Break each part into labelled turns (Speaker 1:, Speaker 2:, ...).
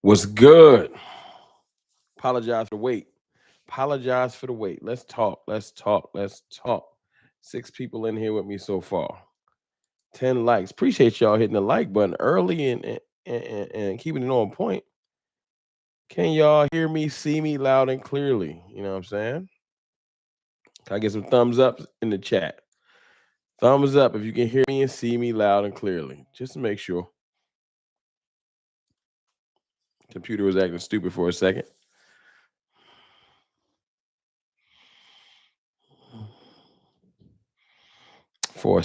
Speaker 1: What's good? Apologize for the wait. Apologize for the wait. Let's talk. Let's talk. Let's talk. 6 people in here with me so far. 10 likes. Appreciate y'all hitting the like button early and keeping it on point. Can y'all hear me, see me loud and clearly? You know what I'm saying? Can I get some thumbs up in the chat? Thumbs up if you can hear me and see me loud and clearly. Just to make sure. Computer was acting stupid for a second. You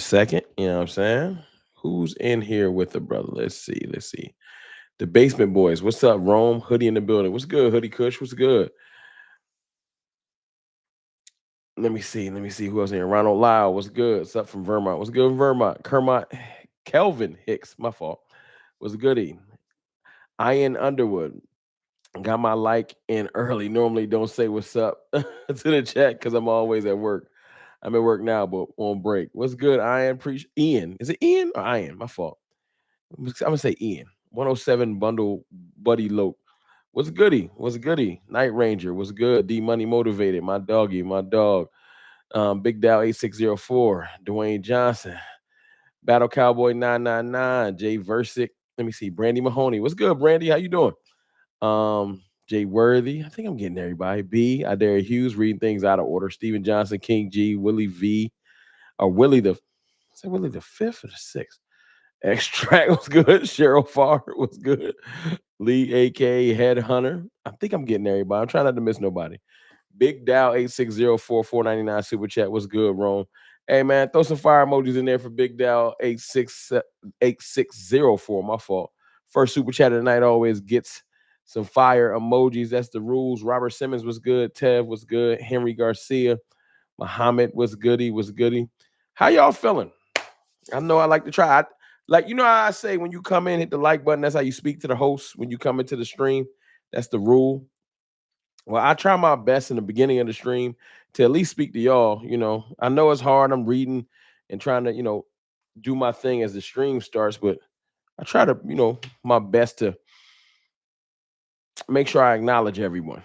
Speaker 1: know what I'm saying? Who's in here with the brother? Let's see. Let's see. The Basement Boys. What's up, Rome? Hoodie in the building. What's good, Hoodie Kush? What's good? Let me see. Let me see who else in here. Ronald Lyle. What's good? What's up from Vermont? What's good in Vermont? Kermit Kelvin Hicks. My fault. What's goody? Ian Underwood. Got my like in early. Normally don't say what's up to the chat because I'm always at work. I'm at work now, but on break. What's good, Ian? Ian. Is it Ian or Ian? My fault. I'm gonna say Ian. 107 bundle buddy Loke. What's goody? What's goody? Night Ranger. What's good? D Money Motivated. My doggy, my dog. Big Dow 8604. Dwayne Johnson. Battle Cowboy 999. Jay Versick. Let me see. Brandy Mahoney. What's good, Brandy? How you doing? Jay Worthy. I think I'm getting everybody. B. Adair Hughes. Reading things out of order. Steven Johnson. King G. Willie V. Or Willie the. Is that Willie the fifth or the sixth? Extract was good. Cheryl Farr was good. Lee, aka Headhunter. I think I'm getting everybody. I'm trying not to miss nobody. Big Dow 8604 super chat. What's good, Rome? Hey man, throw some fire emojis in there for Big Dow 8604. My fault. First super chat of the night always gets some fire emojis. That's the rules. Robert Simmons was good. Tev was good. Henry Garcia. Muhammad was goody. Was goody. How y'all feeling? I know I like to try. Like, you know how I say when you come in, hit the like button. That's how you speak to the host when you come into the stream. That's the rule. Well, I try my best in the beginning of the stream to at least speak to y'all. You know, I know it's hard. I'm reading and trying to, do my thing as the stream starts, but I try to, my best to make sure I acknowledge everyone.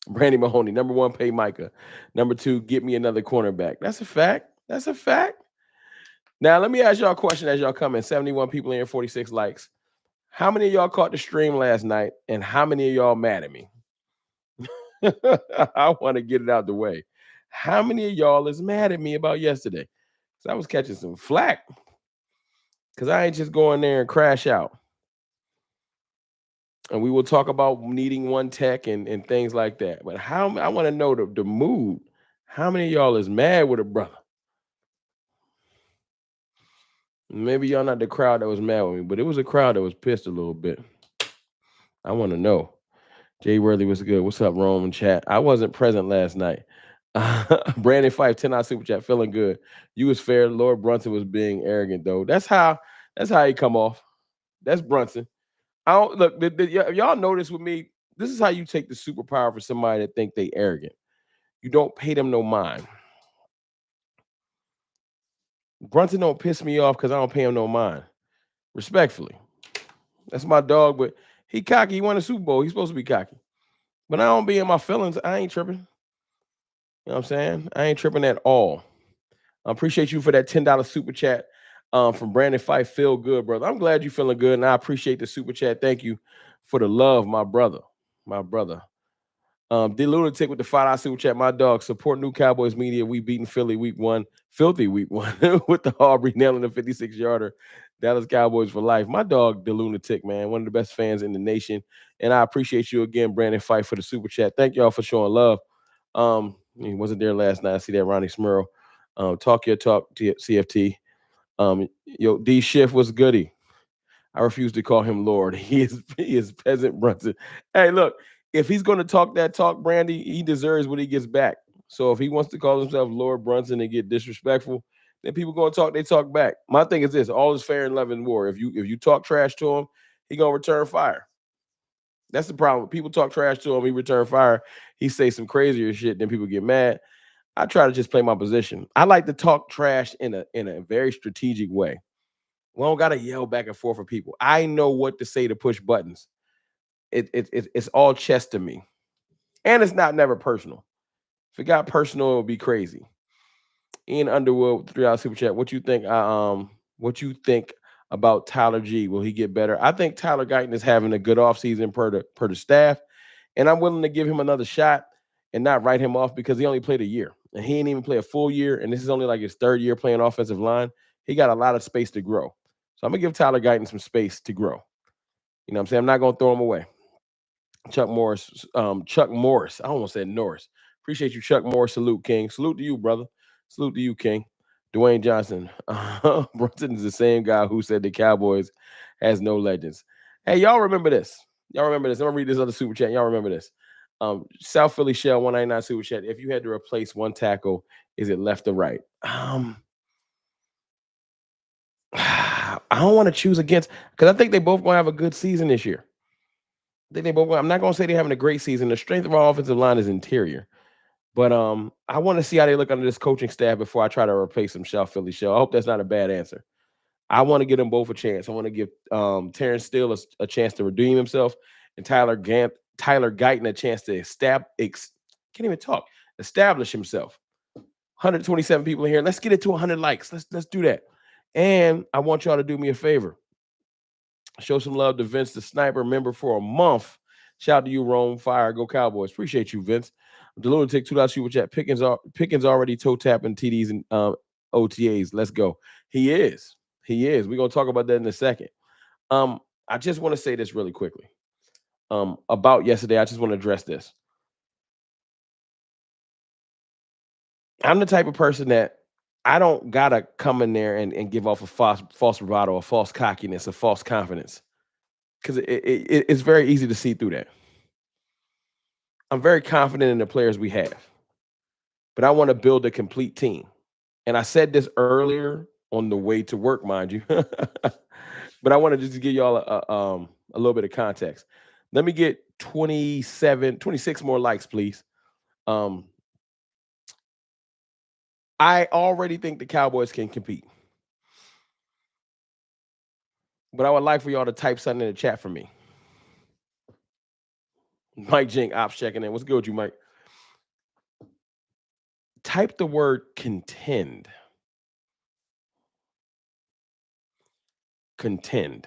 Speaker 1: Brandy Mahoney, number one, pay Micah. Number two, get me another cornerback. That's a fact. That's a fact. Now, let me ask y'all a question as y'all come in. 71 people in here, 46 likes. How many of y'all caught the stream last night, and how many of y'all mad at me? I want to get it out the way. How many of y'all is mad at me about yesterday? Because I was catching some flack. Because I ain't just going there and crash out. And we will talk about needing one tech and things like that. But I want to know the mood. How many of y'all is mad with a brother? Maybe y'all not the crowd that was mad with me, but it was a crowd that was pissed a little bit. I want to know. Jay Worthy was good. What's up, Rome and chat? I wasn't present last night. Brandon Fife, 10 out super chat, feeling good. You was fair. Lord Brunson was being arrogant, though. That's how he come off. That's Brunson. I don't look. Y'all notice with me. This is how you take the superpower for somebody that think they arrogant. You don't pay them no mind. Brunson don't piss me off because I don't pay him no mind. Respectfully, that's my dog. But he cocky. He won a Super Bowl. He's supposed to be cocky. But I don't be in my feelings. I ain't tripping. You know what I'm saying? I ain't tripping at all. I appreciate you for that $10 super chat from Brandon Fife. Feel good, brother. I'm glad you're feeling good, and I appreciate the super chat. Thank you for the love, my brother. My brother. The Lunatic with the $5 super chat. My dog, support new Cowboys media. We beating Philly week 1. Filthy week 1 with the Aubrey nailing the 56-yarder. Dallas Cowboys for life. My dog, the Lunatic, man. One of the best fans in the nation. And I appreciate you again, Brandon Fife, for the super chat. Thank y'all for showing love. He wasn't there last night. I see that Ronnie Smurl. Talk your talk, CFT. Yo, D Schiff was goody. I refuse to call him Lord. He is peasant Brunson. Hey, look, if he's going to talk that talk, Brandy, he deserves what he gets back. So if he wants to call himself Lord Brunson and get disrespectful, then people going to talk, they talk back. My thing is this: all is fair in love and war. If you talk trash to him, he gonna return fire. That's the problem. People talk trash to him, he return fire. He say some crazier shit, then people get mad. I try to just play my position. I like to talk trash in a very strategic way. We don't gotta yell back and forth for people. I know what to say to push buttons. it's all chess to me, and it's not never personal. If it got personal, it would be crazy. Ian Underwood, 3 hour super chat. What you think? What you think about Tyler G? Will he get better? I think Tyler Guyton is having a good offseason per the staff, and I'm willing to give him another shot and not write him off because he only played a year and he didn't even play a full year, and this is only like his third year playing offensive line. He got a lot of space to grow, so I'm gonna give Tyler Guyton some space to grow. You know what I'm saying? I'm not gonna throw him away. Chuck Morris, Chuck Morris. I almost said Norris. Appreciate you, Chuck Morris. Salute, King. Salute to you, brother. Salute to you, King. Dwayne Johnson. Brunson is the same guy who said the Cowboys has no legends. Hey, y'all remember this? Y'all remember this? I'm gonna read this other super chat. Y'all remember this? South Philly Shell 199 super chat. If you had to replace one tackle, is it left or right? I don't want to choose against because I think they both gonna have a good season this year. I think they both. I'm not gonna say they're having a great season. The strength of our offensive line is interior, but I want to see how they look under this coaching staff before I try to replace them. South Philly Shell. I hope that's not a bad answer. I want to give them both a chance. I want to give Terrence Steele a chance to redeem himself, and Tyler Guyton a chance to establish himself. 127 people in here. Let's get it to 100 likes. Let's do that. And I want y'all to do me a favor. Show some love to Vince the Sniper, member for a month. Shout out to you, Rome Fire. Go Cowboys. Appreciate you, Vince. The Lunatic $2 super chat. Pickens already toe tapping TDs and OTAs. Let's go. He is. We're gonna talk about that in a second. I just want to say this really quickly. About yesterday, I just want to address this. I'm the type of person that I don't gotta come in there and give off a false bravado, a false cockiness, a false confidence, because it's very easy to see through that. I'm very confident in the players we have, but I want to build a complete team. And I said this earlier on the way to work, mind you, but I want to just give y'all a little bit of context. Let me get 26 more likes, please. I already think the Cowboys can compete. But I would like for y'all to type something in the chat for me. Mike Jink, ops checking in. What's good with you, Mike? Type the word contend. Contend.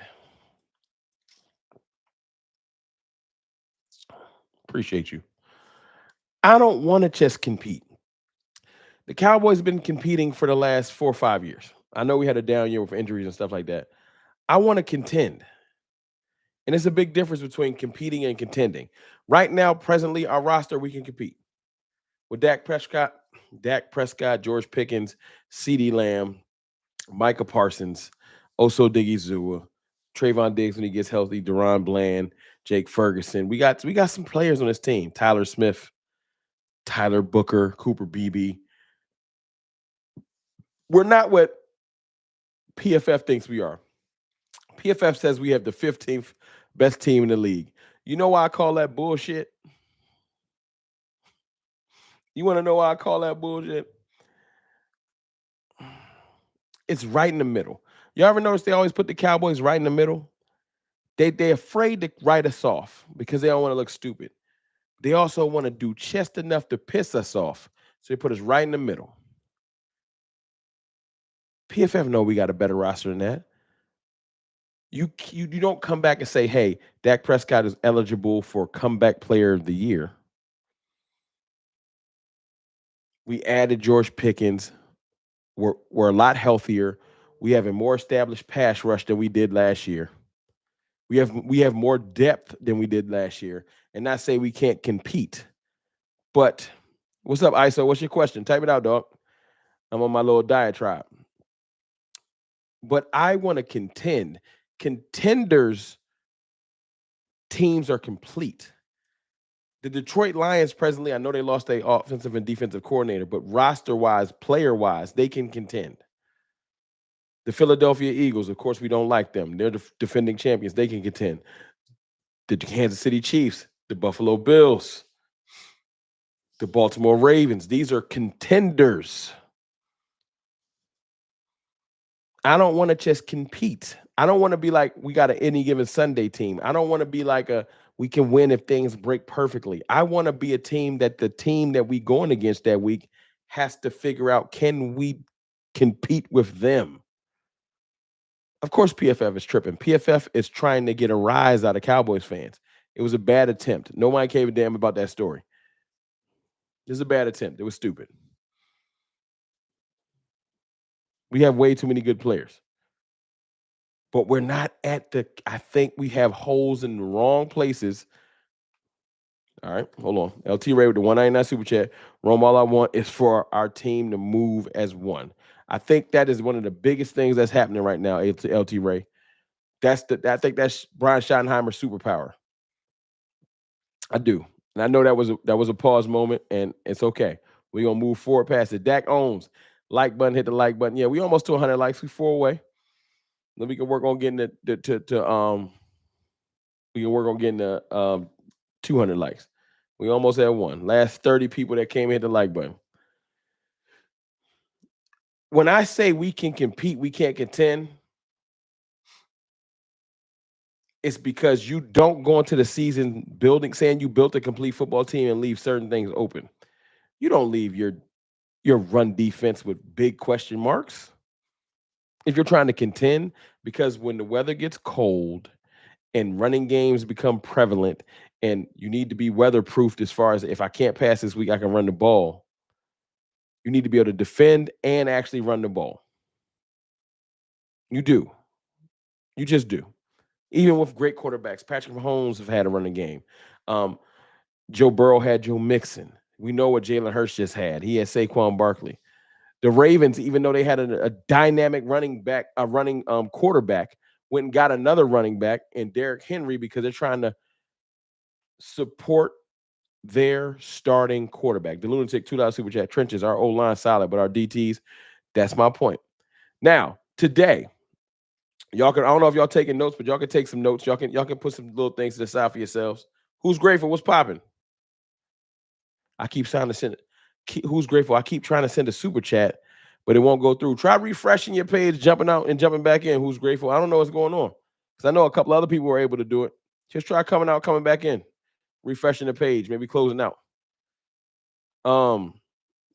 Speaker 1: Appreciate you. I don't want to just compete. The Cowboys have been competing for the last 4 or 5 years. I know we had a down year with injuries and stuff like that. I want to contend. And it's a big difference between competing and contending. Right now, presently, our roster, we can compete. With Dak Prescott, George Pickens, CeeDee Lamb, Micah Parsons, Oso Digizua, Trayvon Diggs when he gets healthy, Deron Bland, Jake Ferguson. We got some players on this team. Tyler Smith, Tyler Booker, Cooper Beebe. We're not what PFF thinks we are. PFF says we have the 15th best team in the league. You know why I call that bullshit? You want to know why I call that bullshit? It's right in the middle. You ever notice they always put the Cowboys right in the middle? They're afraid to write us off because they don't want to look stupid. They also want to do just enough to piss us off. So they put us right in the middle. PFF know we got a better roster than that. You don't come back and say, hey, Dak Prescott is eligible for comeback player of the year. We added George Pickens. We're a lot healthier. We have a more established pass rush than we did last year. We have more depth than we did last year. And not say we can't compete. But what's up, ISO? What's your question? Type it out, dog. I'm on my little diatribe. But I want to contend. Contenders teams are complete. The Detroit Lions presently, I know they lost their offensive and defensive coordinator, but roster-wise, player-wise, they can contend. The Philadelphia Eagles, of course, we don't like them. They're the defending champions. They can contend. The Kansas City Chiefs, the Buffalo Bills, the Baltimore Ravens. These are contenders. I don't want to just compete. I don't want to be like we got an any given Sunday team. I don't want to be like a we can win if things break perfectly. I want to be a team that the team that we going against that week has to figure out, can we compete with them? Of course, PFF is tripping. PFF is trying to get a rise out of Cowboys fans. It was a bad attempt. Nobody gave a damn about that story. It was a bad attempt. It was stupid. We have way too many good players. But we're not at the, I think we have holes in the wrong places. All right, hold on. LT Ray with the 199 super chat. Rome, all I want is for our team to move as one. I think that is one of the biggest things that's happening right now, LT Ray. I think that's Brian Schottenheimer's superpower. I do. And I know that was a pause moment, and it's okay. We're gonna move forward past it. Dak owns. Like button, hit the like button. Yeah, we almost to 100 likes. We 4 away. Then we can work on getting we can work on getting 200 likes. We almost had one. Last 30 people that came hit the like button. When I say we can compete, we can't contend, it's because you don't go into the season saying you built a complete football team and leave certain things open. You don't leave your run defense with big question marks if you're trying to contend, because when the weather gets cold and running games become prevalent and you need to be weatherproofed, as far as if I can't pass this week, I can run the ball. You need to be able to defend and actually run the ball. You do. You just do. Even with great quarterbacks, Patrick Mahomes have had a running game. Joe Burrow had Joe Mixon. We know what Jalen Hurts just had. He had Saquon Barkley. The Ravens, even though they had a dynamic running quarterback, went and got another running back in Derrick Henry because they're trying to support their starting quarterback. The Lunatic $2 super chat. Trenches, our O-line solid, but our DTs, that's my point. Now, today, y'all can, I don't know if y'all taking notes, but y'all can take some notes. Y'all can put some little things to the side for yourselves. Who's grateful? What's popping? I keep trying to send it. Who's grateful? I keep trying to send a super chat, but it won't go through. Try refreshing your page, jumping out and jumping back in. Who's grateful? I don't know what's going on, because I know a couple other people were able to do it. Just try coming out, coming back in, refreshing the page, maybe closing out.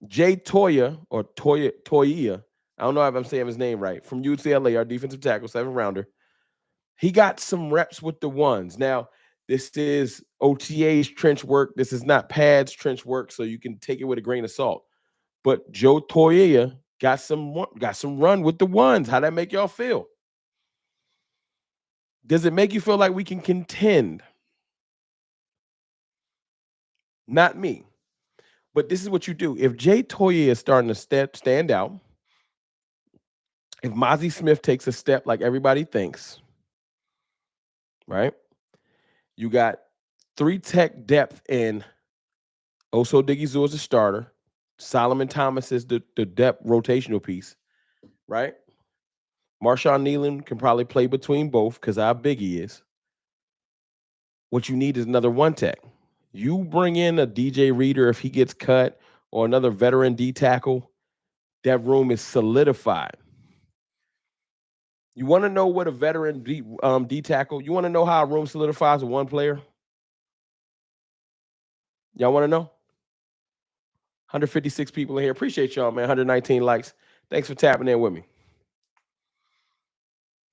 Speaker 1: Jay Toya or Toya, I don't know if I'm saying his name right, from UCLA, our defensive tackle, 7th rounder. He got some reps with the ones. Now, this is OTA's trench work. This is not pads trench work, so you can take it with a grain of salt. But Joe Toya got some run with the ones. How that make y'all feel? Does it make you feel like we can contend? Not me. But this is what you do. If Jay Toya is starting to stand out, if Mozzie Smith takes a step like everybody thinks, right? You got 3 tech depth in Oso Digizua as a starter. Solomon Thomas is the depth rotational piece, right? Marshawn Nealon can probably play between both because how big he is. What you need is another 1 tech. You bring in a DJ Reader if he gets cut, or another veteran D tackle, that room is solidified. You want to know what a veteran D tackle, you want to know how a room solidifies with 1 player? Y'all want to know? 156 people in here. Appreciate y'all, man. 119 likes. Thanks for tapping in with me.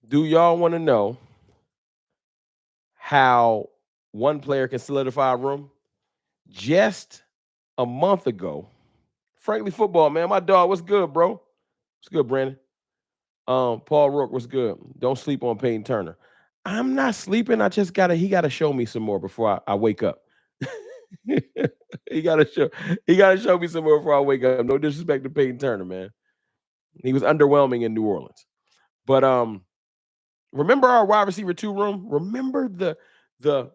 Speaker 1: Do y'all want to know how 1 player can solidify a room? Just a month ago, Frankly Football, man, my dog, what's good, bro? What's good, Brandon? Paul Rourke, what's good? Don't sleep on Peyton Turner. I'm not sleeping. He gotta show me some more before I wake up. he gotta show me some more before I wake up. No disrespect to Peyton Turner, man. He was underwhelming in New Orleans. But remember our wide receiver 2 room? Remember the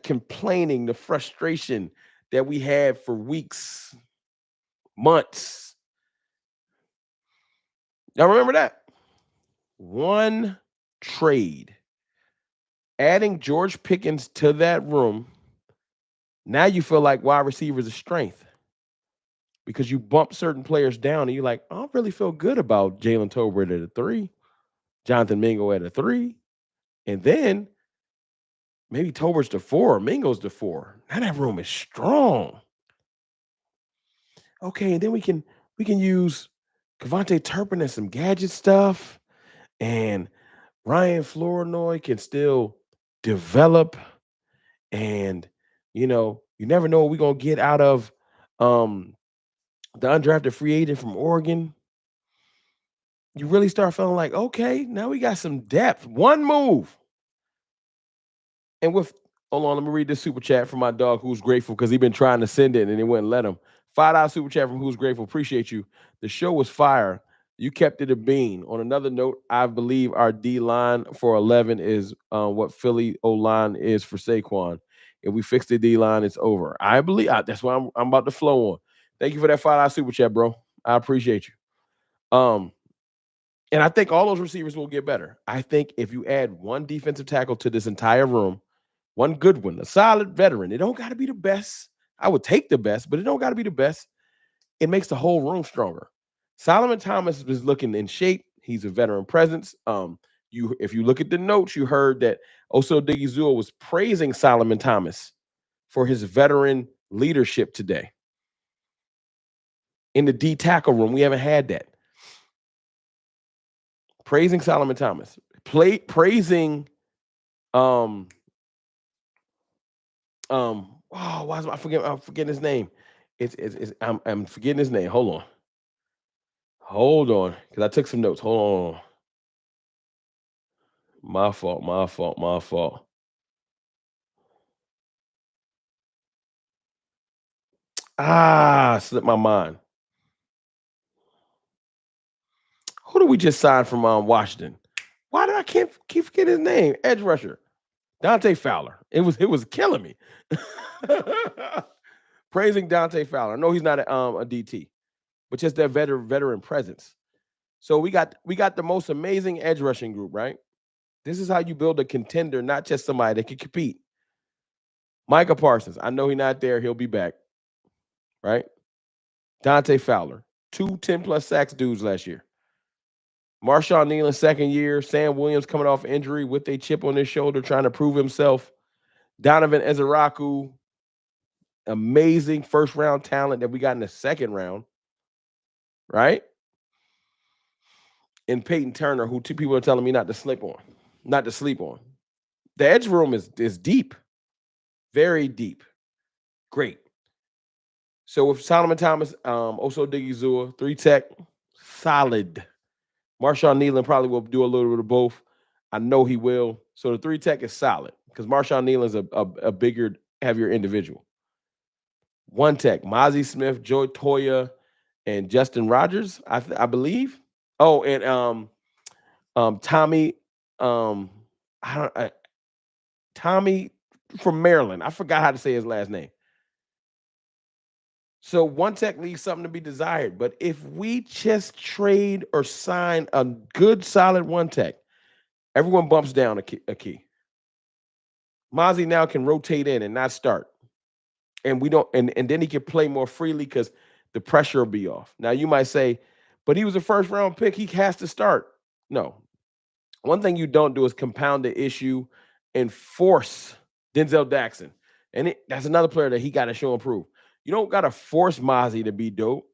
Speaker 1: complaining, the frustration that we had for weeks, months. Y'all remember that? 1 trade. Adding George Pickens to that room, now you feel like wide receiver is a strength because you bump certain players down and you're like, I don't really feel good about Jalen Tolbert at a 3. Jonathan Mingo at a 3, and then maybe Tober's the 4, Mingo's the 4. Now that room is strong. Okay, and then we can use Kevontae Turpin and some gadget stuff, and Ryan Flournoy can still develop, and you never know what we're gonna get out of the undrafted free agent from Oregon. You really start feeling like, okay, now we got some depth. One move. And hold on, let me read this super chat from my dog who's grateful because he's been trying to send it and it wouldn't let him. $5 super chat from who's grateful. Appreciate you. The show was fire. You kept it a bean. On another note, I believe our D line for 11 is what Philly O line is for Saquon. If we fix the D line, it's over. I believe that's what I'm about to flow on. Thank you for that $5 super chat, bro. I appreciate you. And I think all those receivers will get better. I think if you add one defensive tackle to this entire room, one good one, a solid veteran, it don't got to be the best. I would take the best, but it don't got to be the best. It makes the whole room stronger. Solomon Thomas is looking in shape. He's a veteran presence. If you look at the notes, you heard that Oso Digizua was praising Solomon Thomas for his veteran leadership today. In the D tackle room, we haven't had that. Praising Solomon Thomas. Praising why am I forgetting? I'm forgetting his name. I'm forgetting his name. Hold on, because I took some notes. Hold on. My fault. Slipped my mind. Who did we just sign from Washington? Why did I keep forgetting his name? Edge rusher. Dante Fowler. It was killing me. Praising Dante Fowler. I know he's not a DT, but just that veteran presence. So we got the most amazing edge rushing group, right? This is how you build a contender, not just somebody that can compete. Micah Parsons. I know he's not there. He'll be back, right? Dante Fowler. 2 10+ sacks dudes last year. Marshawn Nealon, second year. Sam Williams coming off injury with a chip on his shoulder, trying to prove himself. Donovan Ezeraku, amazing first-round talent that we got in the second round, right? And Peyton Turner, who two people are telling me not to sleep on. The edge room is deep, very deep. Great. So with Solomon Thomas, Oso Digizua, 3 tech, solid. Marshawn Nealon probably will do a little bit of both. I know he will. So the 3 tech is solid because Marshawn Nealon's a bigger, heavier individual. 1 tech, Mozzie Smith, Joy Toya, and Justin Rogers, I believe. Oh, and Tommy, Tommy from Maryland. I forgot how to say his last name. So 1 tech leaves something to be desired. But if we just trade or sign a good, solid 1 tech, everyone bumps down a key. Mozzie now can rotate in and not start. And we don't, and then he can play more freely because the pressure will be off. Now you might say, but he was a first-round pick. He has to start. No. One thing you don't do is compound the issue and force Denzel Jackson. And that's another player that he got to show and prove. You don't got to force Mozzie to be dope.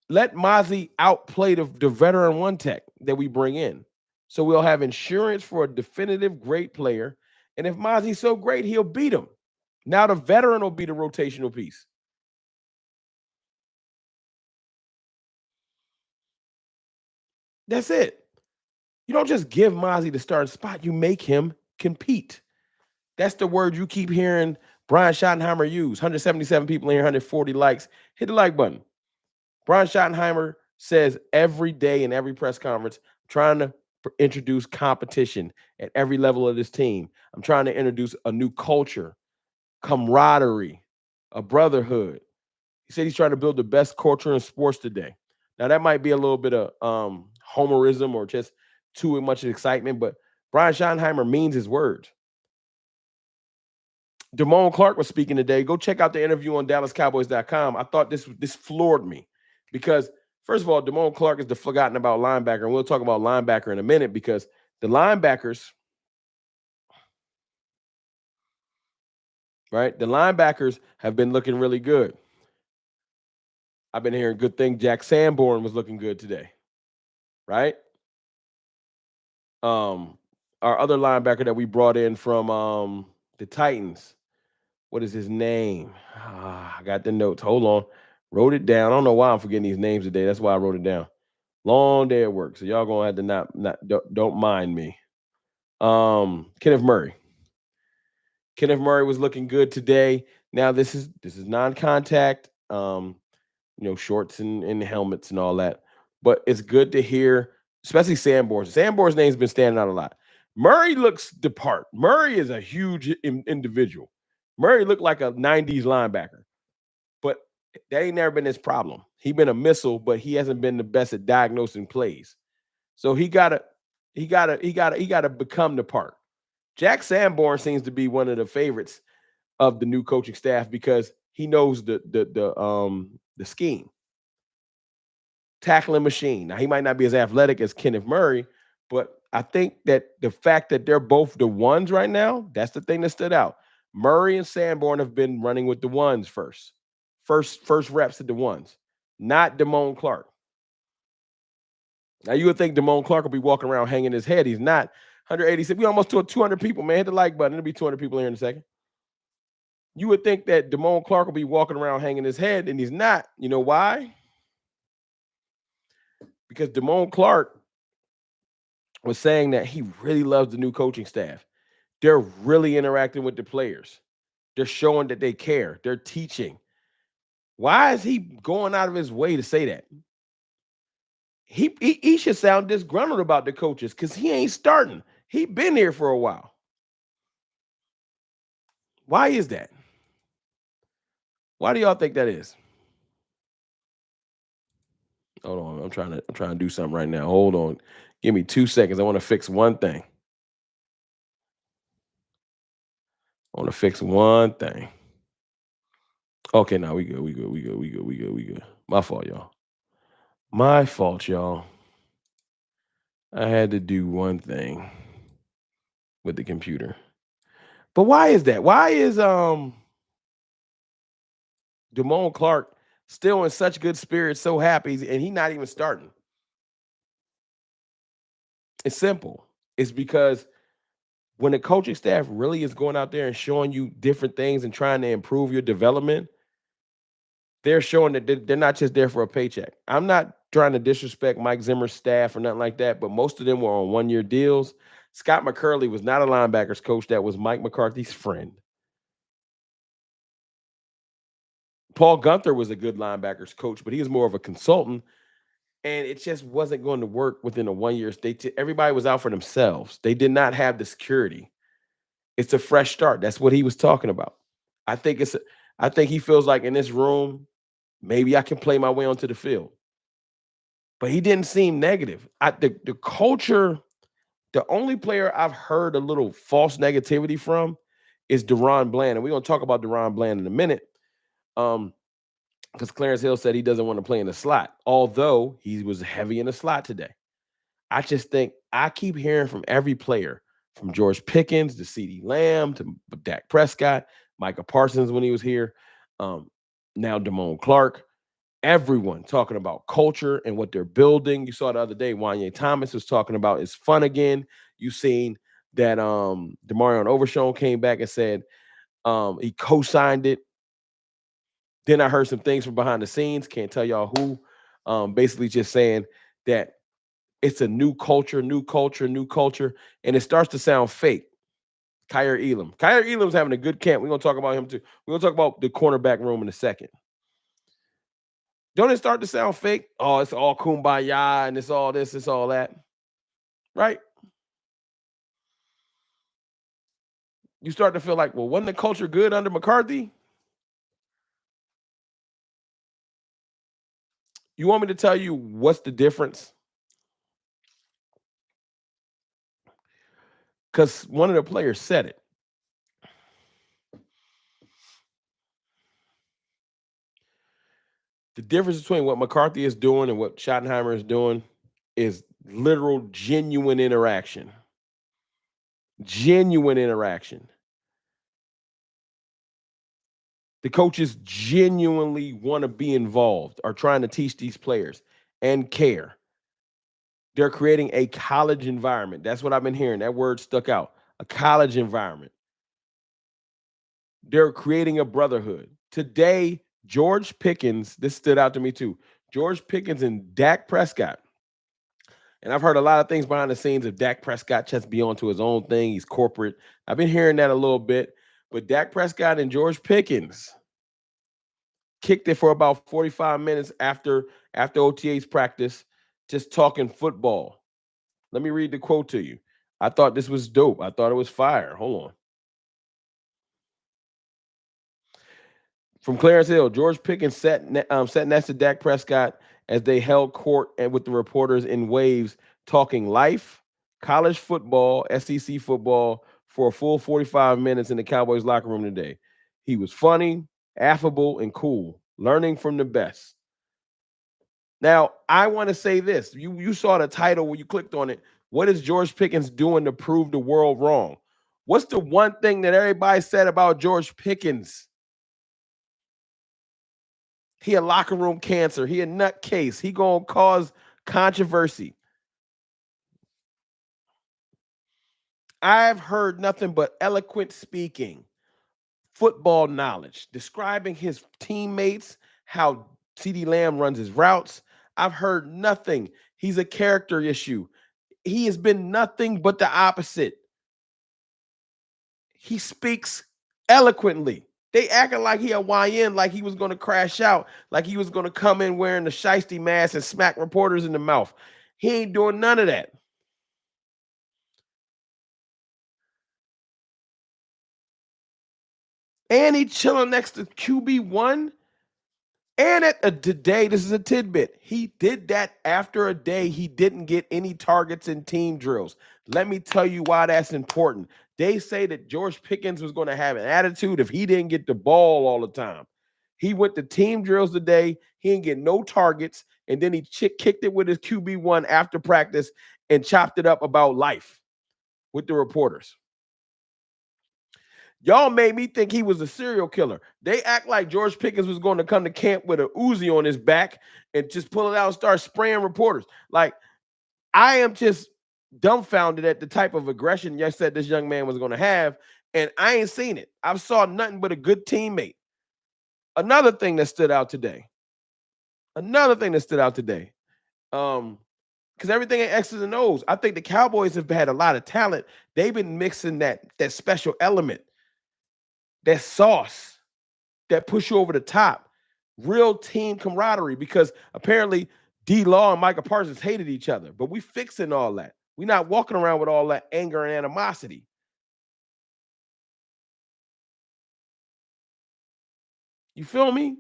Speaker 1: Let Mozzie outplay the veteran 1 tech that we bring in. So we'll have insurance for a definitive great player. And if Mozzie's so great, he'll beat him. Now the veteran will be the rotational piece. That's it. You don't just give Mozzie the starting spot. You make him compete. That's the word you keep hearing Brian Schottenheimer use. 177 people in here, 140 likes. Hit the like button. Brian Schottenheimer says every day in every press conference, trying to introduce competition at every level of this team. I'm trying to introduce a new culture, camaraderie, a brotherhood. He said he's trying to build the best culture in sports today. Now, that might be a little bit of homerism or just too much excitement, but Brian Schottenheimer means his words. Damone Clark was speaking today. Go check out the interview on DallasCowboys.com. I thought this floored me because First of all, Damone Clark is the forgotten about linebacker, and we'll talk about linebacker in a minute because the linebackers, right? The linebackers have been looking really good. I've been hearing good things. Jack Sanborn was looking good today, right? Our other linebacker that we brought in from the Titans. What is his name? I got the notes. Hold on. Wrote it down. I don't know why I'm forgetting these names today. That's why I wrote it down. Long day at work. So y'all gonna have to not don't mind me. Kenneth Murray. Kenneth Murray was looking good today. Now this is non-contact, shorts and helmets and all that. But it's good to hear, especially Sanborn's. Sanborn's name's been standing out a lot. Murray looks the part. Murray is a huge individual. Murray looked like a 90s linebacker, but that ain't never been his problem. He been a missile, but he hasn't been the best at diagnosing plays. So he gotta become the part. Jack Sanborn seems to be one of the favorites of the new coaching staff because he knows the scheme. Tackling machine. Now he might not be as athletic as Kenneth Murray, but I think that the fact that they're both the ones right now, that's the thing that stood out. Murray and Sanborn have been running with the ones first reps at the ones, not Damone Clark. Now you would think Damone Clark will be walking around hanging his head. He's not. 186. We almost to 200 people, man. Hit the like button. It'll be 200 people here in a second. You would think that Damone Clark will be walking around hanging his head, and he's not. You know why? Because Damone Clark was saying that he really loves the new coaching staff. They're really interacting with the players. They're showing that they care. They're teaching. Why is he going out of his way to say that? He should sound disgruntled about the coaches because he ain't starting. He been here for a while. Why is that? Why do y'all think that is? Hold on. I'm trying to do something right now. Hold on. Give me 2 seconds. I want to fix one thing. I want to fix one thing. Okay, now we good. We good. My fault, y'all. My fault, y'all. I had to do one thing with the computer. But why is that? Why is Damone Clark still in such good spirits, so happy, and he not even starting? It's simple. It's because when the coaching staff really is going out there and showing you different things and trying to improve your development, they're showing that they're not just there for a paycheck. I'm not trying to disrespect Mike Zimmer's staff or nothing like that, but most of them were on one-year deals. Scott McCurley was not a linebackers coach. That was Mike McCarthy's friend. Paul Gunther was a good linebackers coach, but he was more of a consultant, and it just wasn't going to work within a 1 year. Everybody was out for themselves. They did not have the security. It's a fresh start. That's what he was talking about. I think he feels like in this room, maybe I can play my way onto the field. But he didn't seem negative. The culture, the only player I've heard a little false negativity from is Deron Bland. And we're going to talk about Deron Bland in a minute. Because Clarence Hill said he doesn't want to play in the slot, although he was heavy in the slot today. I just think I keep hearing from every player, from George Pickens to CeeDee Lamb to Dak Prescott, Micah Parsons when he was here, now Damone Clark, everyone talking about culture and what they're building. You saw the other day, Wanye Thomas was talking about it's fun again. You seen that Demarion Overshown came back and said he co-signed it. Then I heard some things from behind the scenes. Can't tell y'all who. Basically just saying that it's a new culture, and it starts to sound fake. Kyer Elam's having a good camp. We're going to talk about him too. We're going to talk about the cornerback room in a second. Don't it start to sound fake? Oh, it's all kumbaya and it's all this, it's all that. Right? You start to feel like, well, wasn't the culture good under McCarthy? You want me to tell you what's the difference? Because one of the players said it. The difference between what McCarthy is doing and what Schottenheimer is doing is literal, genuine interaction. Genuine interaction. The coaches genuinely want to be involved, are trying to teach these players and care. They're creating a college environment. That's what I've been hearing. That word stuck out. A college environment. They're creating a brotherhood. Today, George Pickens, this stood out to me too. George Pickens and Dak Prescott. And I've heard a lot of things behind the scenes of Dak Prescott just be onto his own thing. He's corporate. I've been hearing that a little bit. But Dak Prescott and George Pickens kicked it for about 45 minutes after OTA's practice, just talking football. Let me read the quote to you. I thought this was dope. I thought it was fire. Hold on. From Clarence Hill, George Pickens sat next to Dak Prescott as they held court and with the reporters in waves, talking life, college football, SEC football for a full 45 minutes in the Cowboys locker room today. He was funny, affable, and cool, learning from the best. Now, I want to say this. You saw the title when you clicked on it. What is George Pickens doing to prove the world wrong? What's the one thing that everybody said about George Pickens? He a locker room cancer. He a nutcase. He gonna cause controversy. I've heard nothing but eloquent speaking, football knowledge, describing his teammates, how CeeDee Lamb runs his routes. I've heard nothing. He's a character issue. He has been nothing but the opposite. He speaks eloquently. They acting like he a YN, like he was going to crash out, like he was going to come in wearing the shiesty mask and smack reporters in the mouth. He ain't doing none of that. And he chilling next to QB1. And today, this is a tidbit. He did that after a day he didn't get any targets in team drills. Let me tell you why that's important. They say that George Pickens was going to have an attitude if he didn't get the ball all the time. He went to team drills today. He didn't get no targets. And then he kicked it with his QB1 after practice and chopped it up about life with the reporters. Y'all made me think he was a serial killer. They act like George Pickens was going to come to camp with a Uzi on his back and just pull it out and start spraying reporters. Like, I am just dumbfounded at the type of aggression you said this young man was going to have, and I ain't seen it. I saw nothing but a good teammate. Another thing that stood out today. Because everything ain't X's and O's. I think the Cowboys have had a lot of talent. They've been mixing that special element, that sauce that push you over the top, real team camaraderie, because apparently D-Law and Micah Parsons hated each other, but we fixing all that. We're not walking around with all that anger and animosity. You feel me?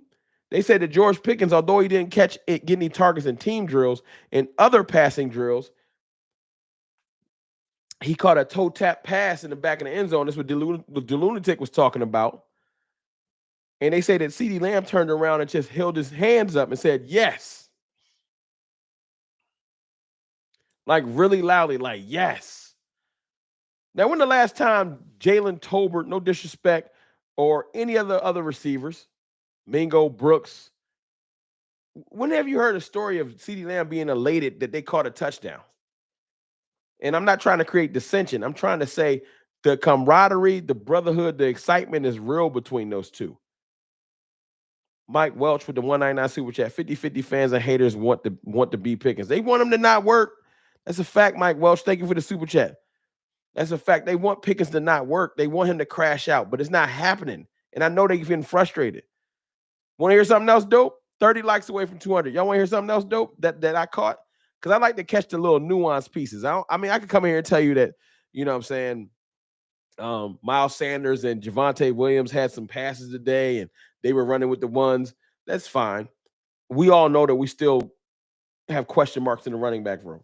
Speaker 1: They said that George Pickens, although he didn't get any targets in team drills and other passing drills, he caught a toe tap pass in the back of the end zone. That's what the lunatic was talking about. And they say that CeeDee Lamb turned around and just held his hands up and said, yes. Like really loudly, like, yes. Now, when the last time Jalen Tolbert, no disrespect, or any other receivers, Mingo, Brooks, when have you heard a story of CeeDee Lamb being elated that they caught a touchdown? And I'm not trying to create dissension. I'm trying to say the camaraderie, the brotherhood, the excitement is real between those two. Mike Welch with the 199 Super Chat. 50-50 fans and haters want to be Pickens. They want him to not work. That's a fact, Mike Welch. Thank you for the Super Chat. That's a fact. They want Pickens to not work. They want him to crash out, but it's not happening. And I know they're getting frustrated. Want to hear something else dope? 30 likes away from 200. Y'all want to hear something else dope that I caught? Because I like to catch the little nuanced pieces. I could come here and tell you that, you know what I'm saying, Miles Sanders and Javonte Williams had some passes today and they were running with the ones. That's fine. We all know that we still have question marks in the running back room.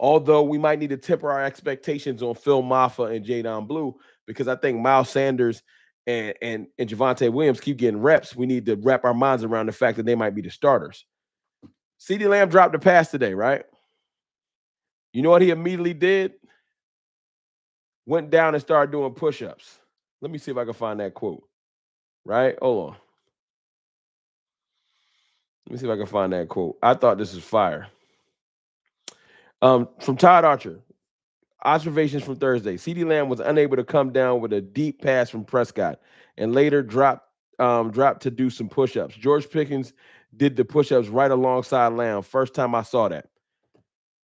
Speaker 1: Although we might need to temper our expectations on Phil Maffa and Jadon Blue, because I think Miles Sanders and Javonte Williams keep getting reps, we need to wrap our minds around the fact that they might be the starters. CeeDee Lamb dropped a pass today, right? You know what he immediately did? Went down and started doing push-ups. Let me see if I can find that quote. Right? Hold on. Let me see if I can find that quote. I thought this was fire. From Todd Archer. Observations from Thursday. CeeDee Lamb was unable to come down with a deep pass from Prescott and later dropped to do some push-ups. George Pickens did the push-ups right alongside Lamb. First time I saw that.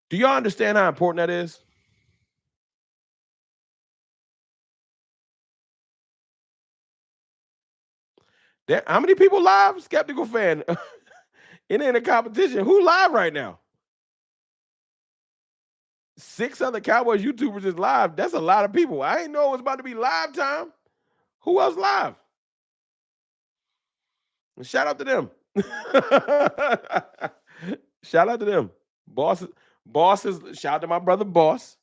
Speaker 1: Do y'all understand how important that is? How many people live? Skeptical fan. It ain't a competition. Who live right now? 6 other Cowboys YouTubers is live. That's a lot of people. I didn't know it was about to be live time. Who else live? Shout out to them. Shout out to them. Bosses. Shout out to my brother Boss.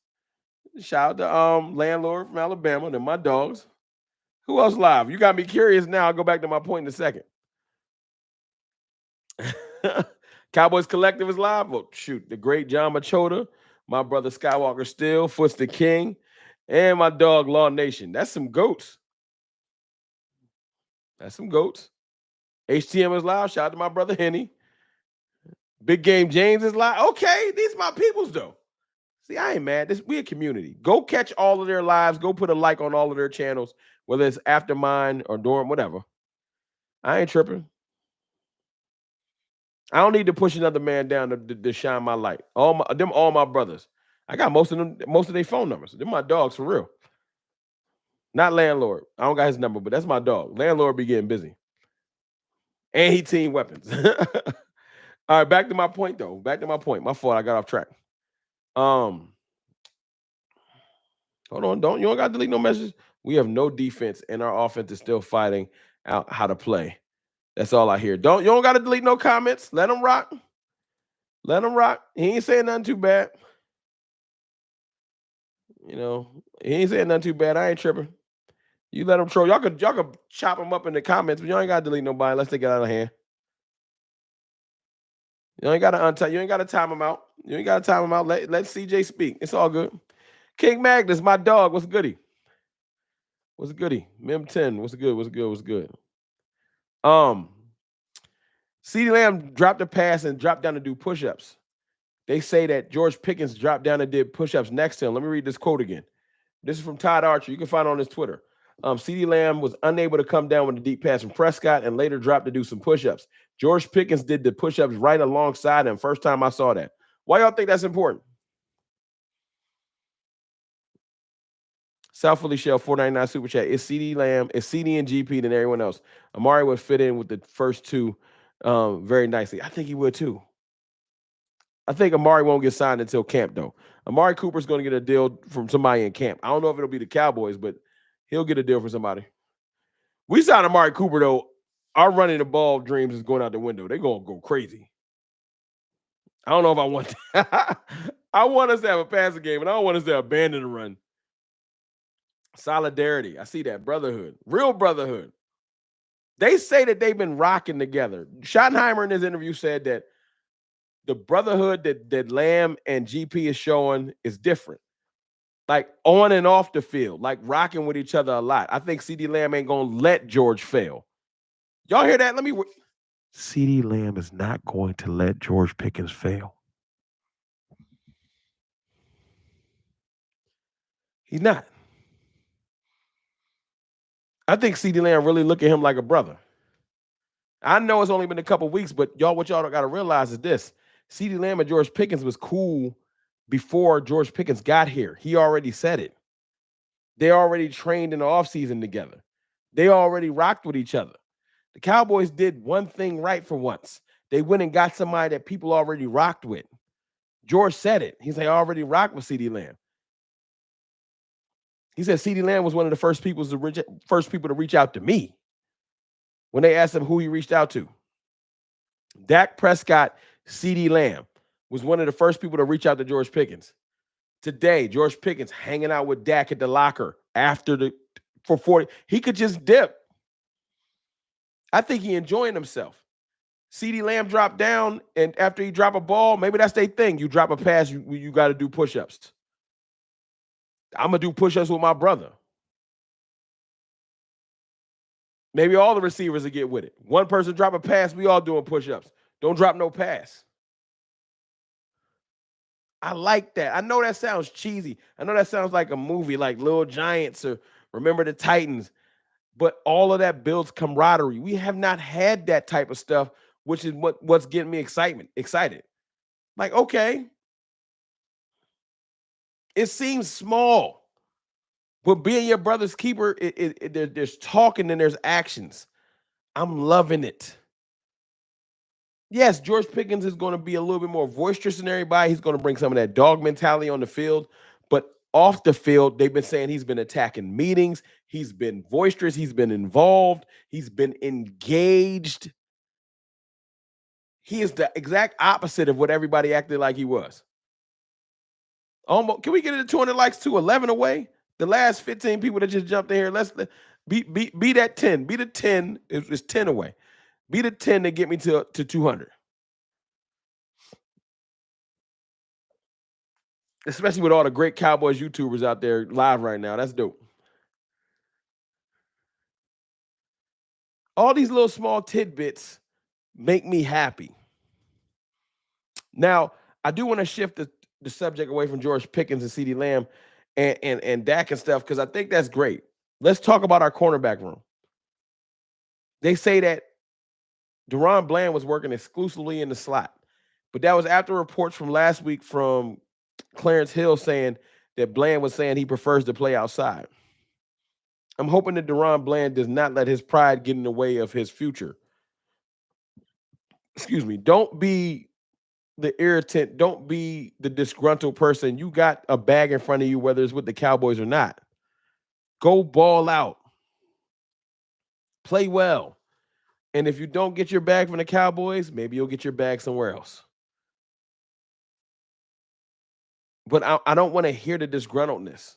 Speaker 1: Shout out to Landlord from Alabama. They're my dogs. Who else live? You got me curious now. I'll go back to my point in a second. Cowboys Collective is live. Well, shoot, the great John Machota, my brother Skywalker Still, Foots the King, and my dog Law Nation. That's some goats. That's some goats. HTM is live. Shout out to my brother Henny. Big Game James is live. Okay, these my peoples though. See, I ain't mad. We a community. Go catch all of their lives. Go put a like on all of their channels, whether it's after mine or during whatever. I ain't tripping. I don't need to push another man down to shine my light. All my brothers. I got most of their phone numbers. They're my dogs for real. Not Landlord. I don't got his number, but that's my dog. Landlord be getting busy. And he team weapons. All right, back to my point though. Back to my point. My fault. I got off track. Hold on. You don't got to delete no messages. We have no defense, and our offense is still fighting out how to play. That's all I hear. You don't got to delete no comments. Let them rock. Let him rock. He ain't saying nothing too bad. You know, he ain't saying nothing too bad. I ain't tripping. You let him troll. Y'all could chop him up in the comments, but y'all ain't got to delete nobody unless they get out of hand. You ain't got to You ain't got to time him out. You ain't got to time him out. Let CJ speak. It's all good. King Magnus, my dog. What's goody? What's goody? Mem 10. What's good? What's good? What's good? CeeDee Lamb dropped a pass and dropped down to do push-ups. They say that George Pickens dropped down and did push-ups next to him. Let me read this quote again. This is from Todd Archer. You can find it on his Twitter. CeeDee Lamb was unable to come down with a deep pass from Prescott and later dropped to do some push-ups. George Pickens did the push-ups right alongside him. First time I saw that. Why y'all think that's important? South Philly Shell, $4.99 super chat. It's CeeDee Lamb, it's CeeDee and GP than everyone else. Amari would fit in with the first two very nicely. I think he would too. I think Amari won't get signed until camp, though. Amari Cooper's going to get a deal from somebody in camp. I don't know if it'll be the Cowboys, but he'll get a deal from somebody. We signed Amari Cooper, though. Our running the ball dreams is going out the window. They're going to go crazy. I don't know if I want that. I want us to have a passing game, and I don't want us to abandon the run. Solidarity. I see that. Brotherhood. Real brotherhood. They say that they've been rocking together. Schottenheimer in his interview said that the brotherhood that Lamb and GP is showing is different. Like on and off the field, like rocking with each other a lot. I think CeeDee Lamb ain't going to let George fail. Y'all hear that? CeeDee Lamb is not going to let George Pickens fail. He's not. I think CeeDee Lamb really look at him like a brother. I know it's only been a couple weeks, but what y'all got to realize is this. CeeDee Lamb and George Pickens was cool before George Pickens got here. He already said it. They already trained in the offseason together. They already rocked with each other. The Cowboys did one thing right for once. They went and got somebody that people already rocked with. George said it. He said, I already rocked with CeeDee Lamb. He said CeeDee Lamb was one of the first people to reach out to me when they asked him who he reached out to. Dak Prescott, CeeDee Lamb was one of the first people to reach out to George Pickens. Today, George Pickens hanging out with Dak at the locker for 40. He could just dip. I think he enjoying himself. CD Lamb dropped down, and after he drop a ball, maybe that's their thing. You drop a pass, you got to do push-ups. I'm gonna do push-ups with my brother. Maybe all the receivers will get with it. One person drop a pass, we all doing push-ups. Don't drop no pass. I like that. I know that sounds cheesy. I know that sounds like a movie like Little Giants or Remember the Titans, but all of that builds camaraderie. We have not had that type of stuff, which is what's getting me excited. Like, okay, it seems small, but being your brother's keeper, there's talking and there's actions. I'm loving it. Yes, George Pickens is going to be a little bit more boisterous than everybody. He's going to bring some of that dog mentality on the field. But off the field, they've been saying he's been attacking meetings. He's been boisterous. He's been involved. He's been engaged. He is the exact opposite of what everybody acted like he was. Almost, can we get it to 200 likes to 11 away? The last 15 people that just jumped in here, let's be that 10. Be the 10. It's 10 away. Be the 10 to get me to 200. Especially with all the great Cowboys YouTubers out there live right now. That's dope. All these little small tidbits make me happy. Now, I do want to shift the subject away from George Pickens and CD Lamb and Dak and stuff, because I think that's great. Let's talk about our cornerback room. They say that DaRon Bland was working exclusively in the slot, but that was after reports from last week from Clarence Hill saying that Bland was saying he prefers to play outside. I'm hoping that DaRon Bland does not let his pride get in the way of his future. Excuse me. Don't be the irritant. Don't be the disgruntled person. You got a bag in front of you, whether it's with the Cowboys or not. Go ball out. Play well. And if you don't get your bag from the Cowboys, maybe you'll get your bag somewhere else. But I don't want to hear the disgruntledness.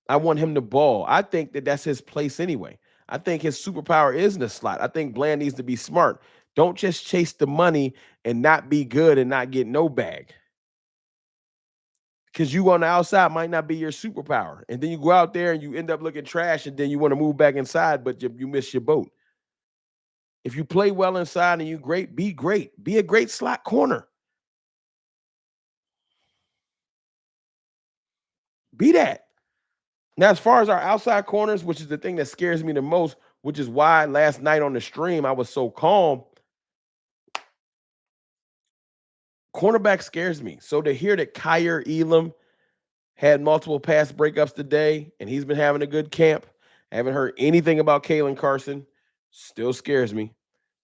Speaker 1: I want him to ball. I think that that's his place anyway. I think his superpower is in the slot. I think Bland needs to be smart. Don't just chase the money and not be good and not get no bag. Because you on the outside might not be your superpower. And then you go out there and you end up looking trash, and then you want to move back inside, but you miss your boat. If you play well inside and you great. Be a great slot corner. Be that. Now, as far as our outside corners, which is the thing that scares me the most, which is why last night on the stream I was so calm. Cornerback scares me. So to hear that Kyer Elam had multiple pass breakups today, and he's been having a good camp. I haven't heard anything about Kalen Carson. Still scares me.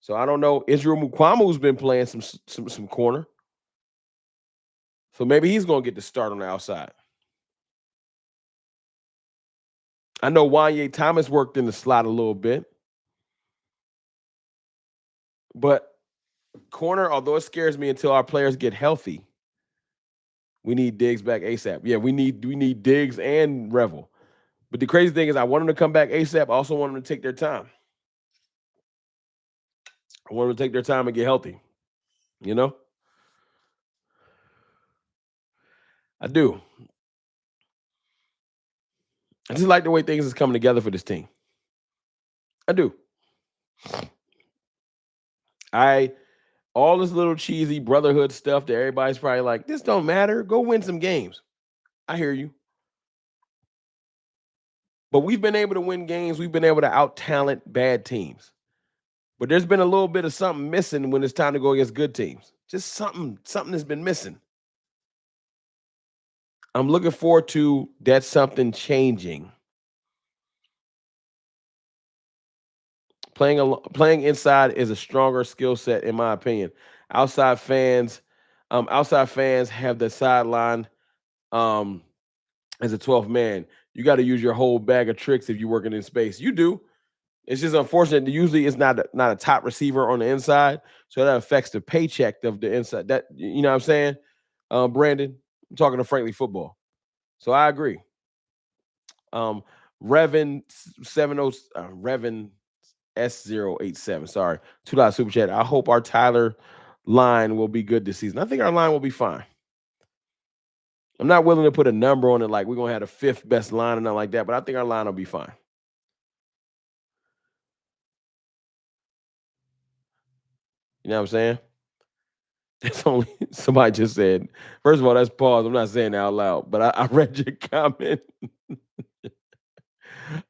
Speaker 1: So I don't know. Israel Mukwamu's been playing some corner. So maybe he's going to get the start on the outside. I know Wanye Thomas worked in the slot a little bit. But corner, although it scares me until our players get healthy, we need Diggs back ASAP. Yeah, we need Diggs and Revel. But the crazy thing is I want them to come back ASAP. I also want them to take their time. I want them to take their time and get healthy. You know? I do. I just like the way things is coming together for this team. I do. All this little cheesy brotherhood stuff that everybody's probably like, this don't matter. Go win some games. I hear you. But we've been able to win games. We've been able to out-talent bad teams. But there's been a little bit of something missing when it's time to go against good teams. Just something has been missing. I'm looking forward to that something changing. Playing inside is a stronger skill set, in my opinion. Outside fans have the sideline as a 12th man. You got to use your whole bag of tricks if you're working in space. You do. It's just unfortunate. Usually, it's not a top receiver on the inside, so that affects the paycheck of the inside. That, you know what I'm saying, Brandon? I'm talking to Frankly Football, so I agree. Revan S087. Sorry. $2 super chat. I hope our Tyler line will be good this season. I think our line will be fine. I'm not willing to put a number on it like we're going to have the fifth best line or nothing like that, but I think our line will be fine. You know what I'm saying? It's only somebody just said, first of all, that's pause. I'm not saying it out loud, but I read your comment.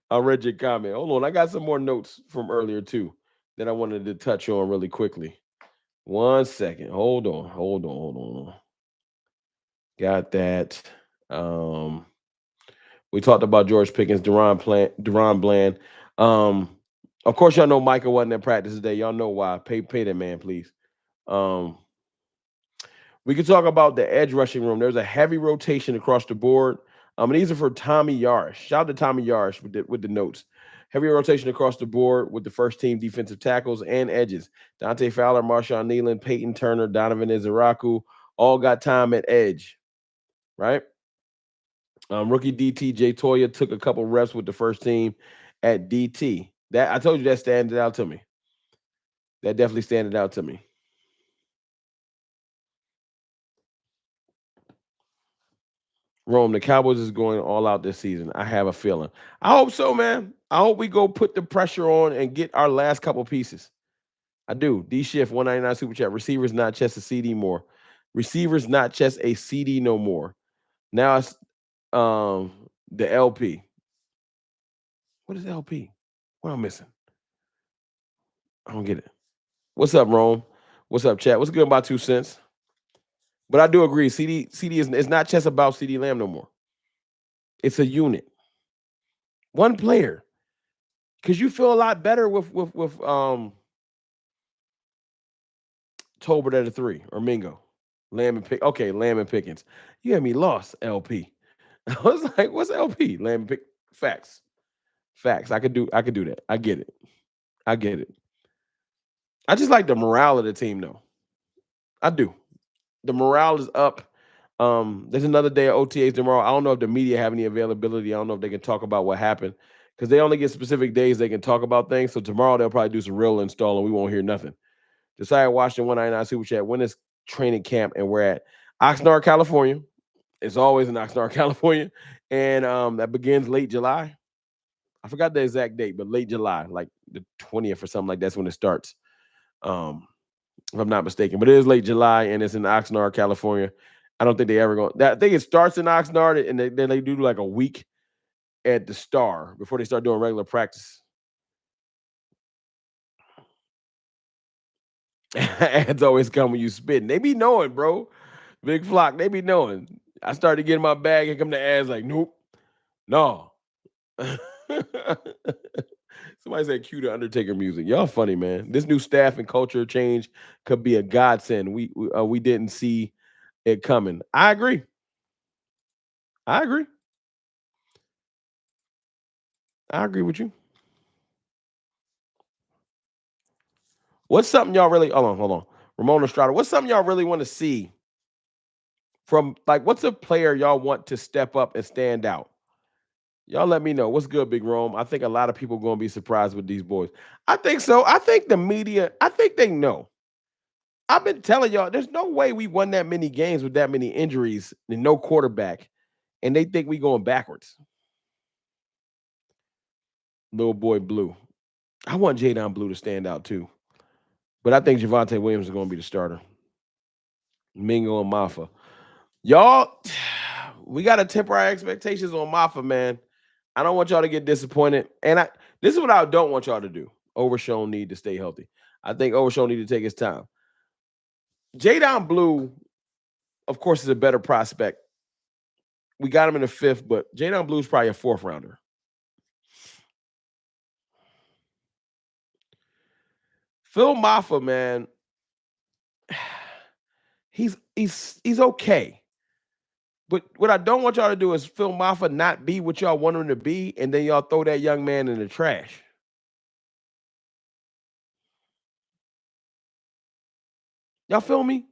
Speaker 1: I read your comment. Hold on. I got some more notes from earlier too that I wanted to touch on really quickly. 1 second. Hold on. Got that. Um, we talked about George Pickens, Deron Bland. Of course, y'all know Micah wasn't at practice today. Y'all know why. Pay that man, please. Um, we could talk about the edge rushing room. There's a heavy rotation across the board. And these are for Tommy Yarish. Shout out to Tommy Yarish with the notes. Heavy rotation across the board with the first team defensive tackles and edges. Dante Fowler, Marshawn Nealon, Peyton Turner, Donovan Izaraku all got time at edge, right? Rookie DT Jay Toya took a couple reps with the first team at DT. That I told you that standed out to me. That definitely standed out to me. Rome, the Cowboys is going all out this season. I have a feeling. I hope so, man. I hope we go put the pressure on and get our last couple pieces. I do. D Shift 199 super chat. Receivers not just a CD more. Receivers not just a CD no more. Now it's the LP. What is LP? What am I missing? I don't get it. What's up, Rome? What's up, chat? What's good about 2 cents? But I do agree. CD is it's not just about CD Lamb no more. It's a unit. One player. Because you feel a lot better with Tolbert at a 3 or Mingo. Lamb and Pickens. You had me lost, LP. I was like, what's LP? Lamb and Pickens. Facts. I could do that. I get it. I just like the morale of the team though. I do. The morale is up. There's another day of OTAs tomorrow. I don't know if the media have any availability. I don't know if they can talk about what happened because they only get specific days they can talk about things. So tomorrow they'll probably do some real install and we won't hear nothing. Josiah Washington 199 Super Chat. When is training camp? And we're at Oxnard, California. It's always in Oxnard, California. And that begins late July. I forgot the exact date, but late July, like the 20th or something like that's when it starts. If I'm not mistaken. But it is late July and it's in Oxnard, California. I don't think they ever go. I think it starts in Oxnard and then they do like a week at the Star before they start doing regular practice. Ads always come when you spitting. They be knowing, bro. Big Flock, they be knowing. I started getting my bag and come to ads like, nope, no. Somebody said cue the Undertaker music. Y'all funny, man. This new staff and culture change could be a godsend. We didn't see it coming. I agree. I agree with you. What's something y'all really hold on. Ramon Estrada, what's something y'all really want to see from like what's a player y'all want to step up and stand out? Y'all let me know. What's good, Big Rome? I think a lot of people gonna be surprised with these boys. I think so. I think the media, I think they know. I've been telling y'all, there's no way we won that many games with that many injuries and no quarterback, and they think we going backwards. Little boy Blue. I want Jadon Blue to stand out too. But I think Javonte Williams is going to be the starter. Mingo and Maffa. Y'all, we got to temper our expectations on Maffa, man. I don't want y'all to get disappointed. And this is what I don't want y'all to do. Overshown need to stay healthy. I think Overshown need to take his time. Jadon Blue, of course, is a better prospect. We got him in the 5th, but Jadon Blue is probably a 4th rounder. Phil Maffa, man, he's okay. But what I don't want y'all to do is Phil Maffa not be what y'all want him to be, and then y'all throw that young man in the trash. Y'all feel me?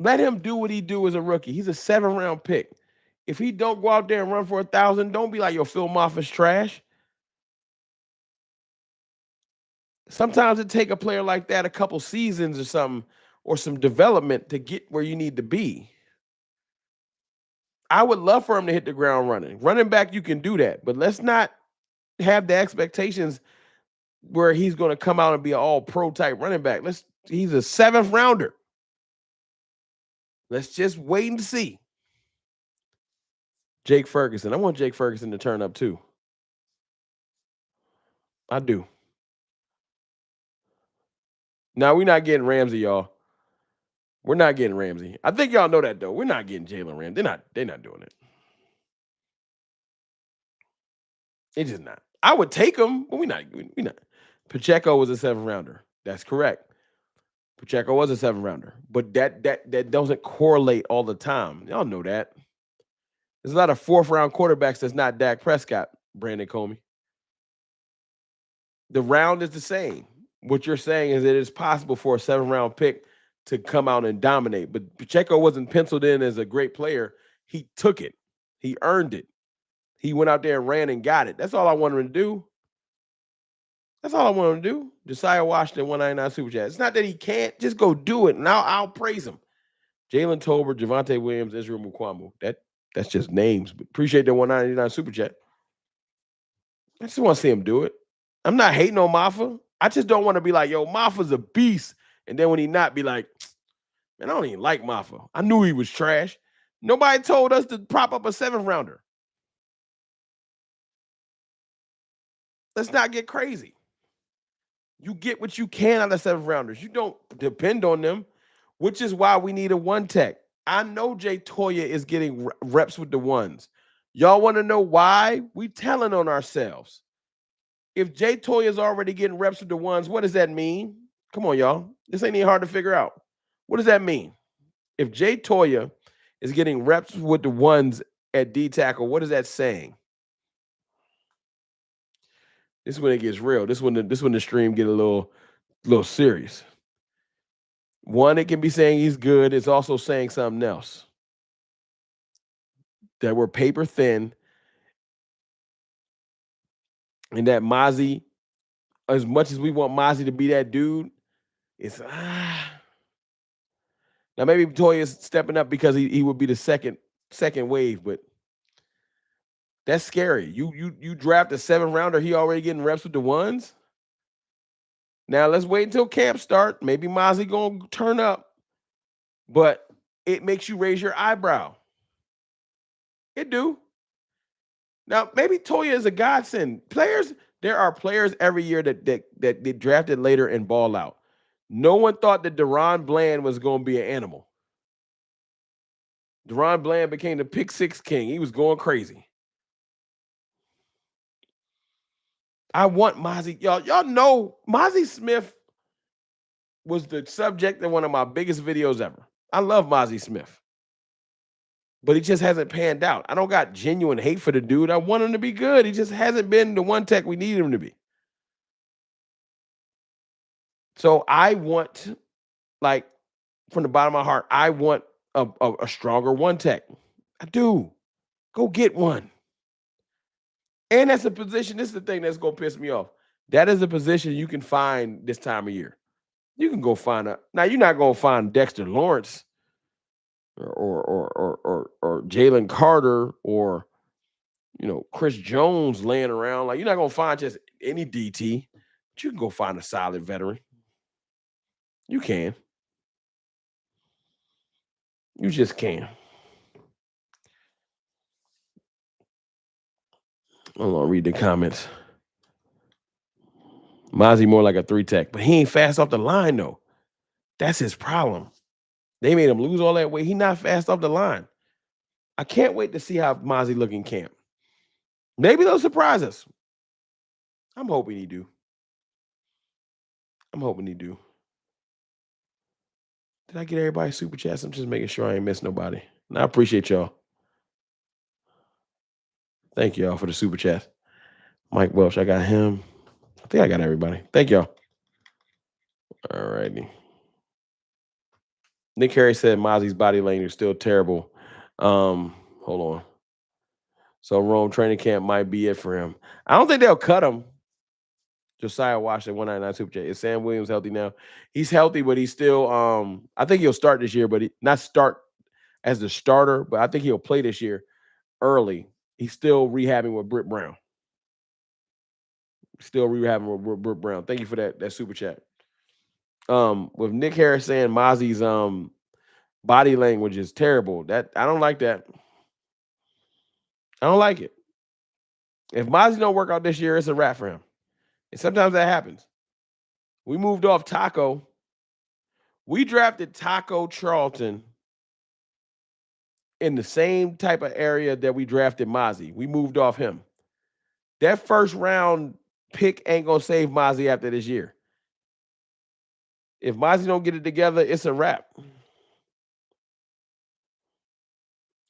Speaker 1: Let him do what he do as a rookie. He's a 7th-round pick. If he don't go out there and run for 1,000, don't be like, yo, Phil Maffa's trash. Sometimes it take a player like that a couple seasons or something, or some development to get where you need to be. I would love for him to hit the ground running. Running back, you can do that, but let's not have the expectations where he's going to come out and be an all-pro type running back. He's a 7th rounder. Let's just wait and see. Jake Ferguson. I want Jake Ferguson to turn up too. I do. Now, we're not getting Ramsey, y'all. We're not getting Ramsey. I think y'all know that, though. We're not getting Jalen Ramsey. They're not doing it. It's just not. I would take him, but we're not. Pacheco was a 7th rounder. That's correct. Pacheco was a 7th rounder, but that doesn't correlate all the time. Y'all know that. There's a lot of 4th round quarterbacks that's not Dak Prescott, Brandon Comey. The round is the same. What you're saying is that it's possible for a 7th round pick to come out and dominate, but Pacheco wasn't penciled in as a great player. He took it. He earned it. He went out there and ran and got it. That's all I wanted him to do. That's all I want him to do. Josiah Washington, 199 Super Chat. It's not that he can't. Just go do it, and I'll praise him. Jalen Tolbert, Javonte Williams, Israel Mukwamu. That's just names. But appreciate that 199 Super Chat. I just want to see him do it. I'm not hating on Maffa. I just don't want to be like, yo, Maffa's a beast. And then when he not, be like, man, I don't even like Maffa. I knew he was trash. Nobody told us to prop up a 7th rounder. Let's not get crazy. You get what you can out of 7th rounders. You don't depend on them, which is why we need a 1 tech. I know Jay Toya is getting reps with the ones. Y'all want to know why? We telling on ourselves. If Jay Toya is already getting reps with the ones, what does that mean? Come on, y'all. This ain't even hard to figure out. What does that mean? If Jay Toya is getting reps with the ones at D tackle, what is that saying? This is when it gets real. This is when the stream get a little serious. One, it can be saying he's good. It's also saying something else. That we're paper thin. And that Mozzie, as much as we want Mozzie to be that dude, it's now maybe Toya's stepping up because he would be the second wave, but that's scary. You draft a 7th rounder, he already getting reps with the ones. Now let's wait until camp start. Maybe Mozzie gonna turn up, but it makes you raise your eyebrow. It do. Now maybe Toya is a godsend. There are players every year that drafted later and ball out. No one thought that Deron Bland was going to be an animal. Deron Bland became the pick 6 king. He was going crazy. I want Mozzie. Y'all know Mozzie Smith was the subject of one of my biggest videos ever. I love Mozzie Smith. But he just hasn't panned out. I don't got genuine hate for the dude. I want him to be good. He just hasn't been the 1 tech we need him to be. So I want, like, from the bottom of my heart, I want a stronger 1 tech. I do. Go get one. And that's a position. This is the thing that's going to piss me off. That is a position you can find this time of year. You can go find now you're not going to find Dexter Lawrence or Jalen Carter or Chris Jones laying around. Like, you're not going to find just any DT, but you can go find a solid veteran. You can. You just can. I'm going to read the comments. Mozzie more like a 3 tech, but he ain't fast off the line, though. That's his problem. They made him lose all that weight. He not fast off the line. I can't wait to see how Mozzie look in camp. Maybe they'll surprise us. I'm hoping he do. Did I get everybody super chats? I'm just making sure I ain't miss nobody. And I appreciate y'all. Thank y'all for the super chat. Mike Welch, I got him. I think I got everybody. Thank y'all. All righty. Nick Harry said Mozzie's body language is still terrible. Hold on. So Rome training camp might be it for him. I don't think they'll cut him. Josiah Washington, 199 Super Chat. Is Sam Williams healthy now? He's healthy, but he's still I think he'll start this year, but not start as the starter, but I think he'll play this year early. He's still rehabbing with Britt Brown. Still rehabbing with Britt Brown. Thank you for that super chat. With Nick Harris saying Mozzie's body language is terrible. That I don't like that. I don't like it. If Mozzie don't work out this year, it's a wrap for him. And sometimes that happens. We moved off Taco. We drafted Taco Charlton in the same type of area that we drafted Mozzie. We moved off him. That first round pick ain't gonna save Mozzie after this year. If Mozzie don't get it together, it's a wrap.